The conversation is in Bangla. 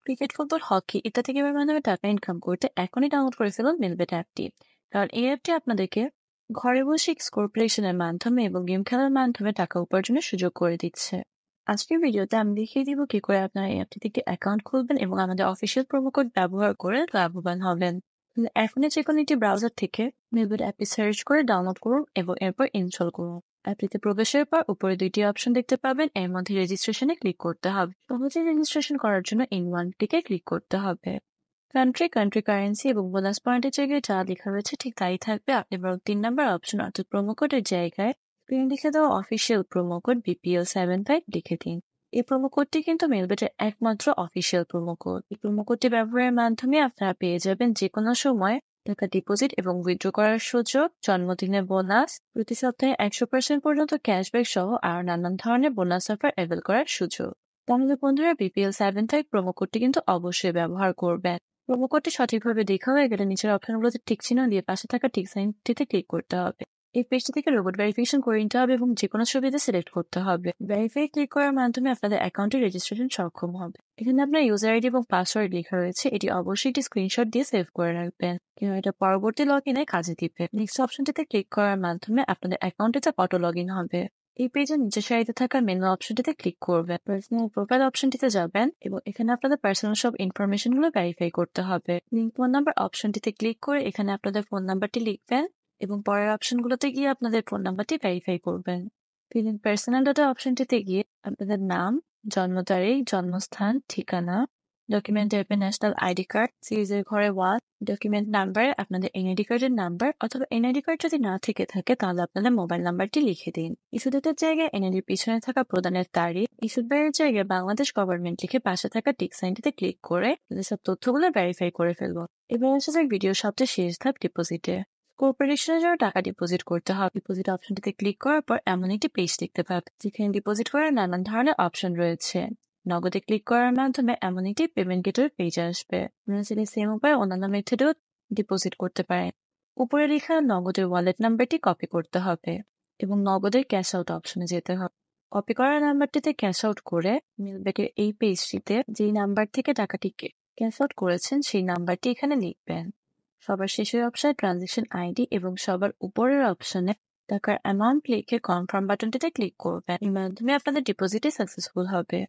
ক্রিকেট, ফুটবল, হকি ইত্যাদি গেমের মাধ্যমে টাকা ইনকাম করতে এখনই ডাউনলোড করে ফেলুন মেলবেট অ্যাপটি। কারণ এই অ্যাপটি আপনাদেরকে ঘরে বসে কর্পোরেশনের মাধ্যমে এবং গেম খেলার মাধ্যমে টাকা উপার্জনের সুযোগ করে দিচ্ছে। আজকের ভিডিওতে আমি দেখিয়ে দিব কি করে আপনারা এই অ্যাপটি থেকে অ্যাকাউন্ট খুলবেন এবং আমাদের অফিসিয়াল প্রোমো কোড ব্যবহার করে লাভবান হবেন। এখনই যে কোনো একটি ব্রাউজার থেকে মেলবেট অ্যাপটি সার্চ করে ডাউনলোড করুন এবং এরপর ইনস্টল করুন। অ্যাপটিতে প্রবেশের পর উপরে দুইটি অপশন দেখতে পাবেন, এর মধ্যে রেজিস্ট্রেশনে ক্লিক করতে হবে। সহজে রেজিস্ট্রেশন করার জন্য ইনওয়ানটিকে ক্লিক করতে হবে। কান্ট্রি কারেন্সি এবং বোনাস পয়েন্টের জায়গায় যা লেখা রয়েছে ঠিক তাই থাকবে। আপনি বরং 3 নম্বর অপশন অর্থাৎ প্রোমো কোডের জায়গায় স্ক্রিন লিখে দেওয়া অফিসিয়াল প্রোমো কোড BPL75 লিখে দিন। এই প্রোমো কোডটি কিন্তু মেলবেটের একমাত্র অফিসিয়াল প্রোমো কোড। এই প্রোমো কোডটি ব্যবহারের মাধ্যমে আপনারা পেয়ে যাবেন যে কোনো সময় টাকা ডিপোজিট এবং উইথড্র করার সুযোগ, জন্মদিনের বোনাস, প্রতি সপ্তাহে 100% পর্যন্ত ক্যাশব্যাক সহ আর নানান ধরনের বোনাস অফার অ্যাভেল করার সুযোগ। তাহলে বন্ধুরা, BPL75 প্রোমো কোডটি কিন্তু অবশ্যই ব্যবহার করবেন। প্রোমো কোডটি সঠিকভাবে দেখা হয়ে গেলে নিচের অপশনগুলোতে টিক চিহ্ন দিয়ে পাশে থাকা টিক সাইনটিতে ক্লিক করতে হবে। এই পেজটি থেকে রোবট ভেরিফিকেশন করে নিতে হবে এবং যে কোনো সুবিধা সিলেক্ট করতে হবে। ভেরিফাই ক্লিক করার মাধ্যমে আপনাদের অ্যাকাউন্টে রেজিস্ট্রেশন সক্ষম হবে। এখানে আপনার ইউজার আইডি এবং পাসওয়ার্ড লেখা রয়েছে, এটি অবশ্যই একটি স্ক্রিনশট দিয়ে সেভ করে রাখবেন, কেন এটা পরবর্তী লগ ইনে কাজে দিবে। নেক্সট অপশনটিতে ক্লিক করার মাধ্যমে আপনাদের অ্যাকাউন্টে অটো লগ ইন হবে। এই পেজের নিচের সারিতে থাকা মেনু অপশনটিতে ক্লিক করবেন, পার্সোনাল প্রোফাইল অপশনটিতে যাবেন এবং এখানে আপনাদের পার্সোনাল সব ইনফরমেশন গুলো ভেরিফাই করতে হবে। লিঙ্ক ফোন নাম্বার অপশনটিতে ক্লিক করে এখানে আপনাদের ফোন নাম্বারটি লিখবেন এবং পরের অপশনগুলোতে গিয়ে আপনাদের ফোন নাম্বারটি ভেরিফাই করবেন। ফিল ইন পার্সোনাল ডাটা অপশনটিতে গিয়ে আপনাদের নাম, জন্ম তারিখ, জন্মস্থান, ঠিকানা, ডকুমেন্ট টাইপে ন্যাশনাল আইডি কার্ড, সিরিজের ঘরে ওয়াল, ডকুমেন্ট নাম্বারে আপনাদের এনআইডি কার্ডের নাম্বার অথবা এনআইডি কার্ড যদি না থেকে থাকে তাহলে আপনাদের মোবাইল নাম্বারটি লিখে দিন। ইস্যু ডেটের জায়গায় এনআইডির পিছনে থাকা প্রদানের তারিখ, ইস্যু ব্যয়ের জায়গায় বাংলাদেশ গভর্নমেন্ট লিখে পাশে থাকা টিক সাইনটিতে ক্লিক করে সব তথ্যগুলো ভেরিফাই করে ফেলবো। এবার আসা যাক ভিডিওর সবচেয়ে শেষ ধাপ, ডিপোজিটে। কর্পোরেশনের জন্য টাকা ডিপোজিট করতে হবে। ডিপোজিট অপশনটিতে ক্লিক করার পর এমন একটি পেজ দেখতে পাবেন যেখানে ডিপোজিট করার নানান ধরনের অপশন রয়েছে। নগদে ক্লিক করার মাধ্যমে এমন একটি পেমেন্ট গেটওয়ে পেজ আসবে। আপনারা চাইলে সেম উপায়ে অন্যান্য মেথডেও ডিপোজিট করতে পারেন। উপরে লেখা নগদের ওয়ালেট নাম্বারটি কপি করতে হবে এবং নগদের ক্যাশ আউট অপশনে যেতে হবে। কপি করা নাম্বারটিতে ক্যাশ আউট করে মেলব্যাকের এই পেজটিতে যেই নাম্বার থেকে টাকাটি ক্যাশ আউট করেছেন সেই নাম্বারটি এখানে লিখবেন। সবার শেষের অপশনে ট্রানজাকশন আইডি এবং সবার উপরের অপশনে টাকার অ্যামাউন্ট লিখে কনফার্ম বাটনটিতে ক্লিক করবেন। এর মাধ্যমে আপনাদের ডিপোজিটই সাকসেসফুল হবে।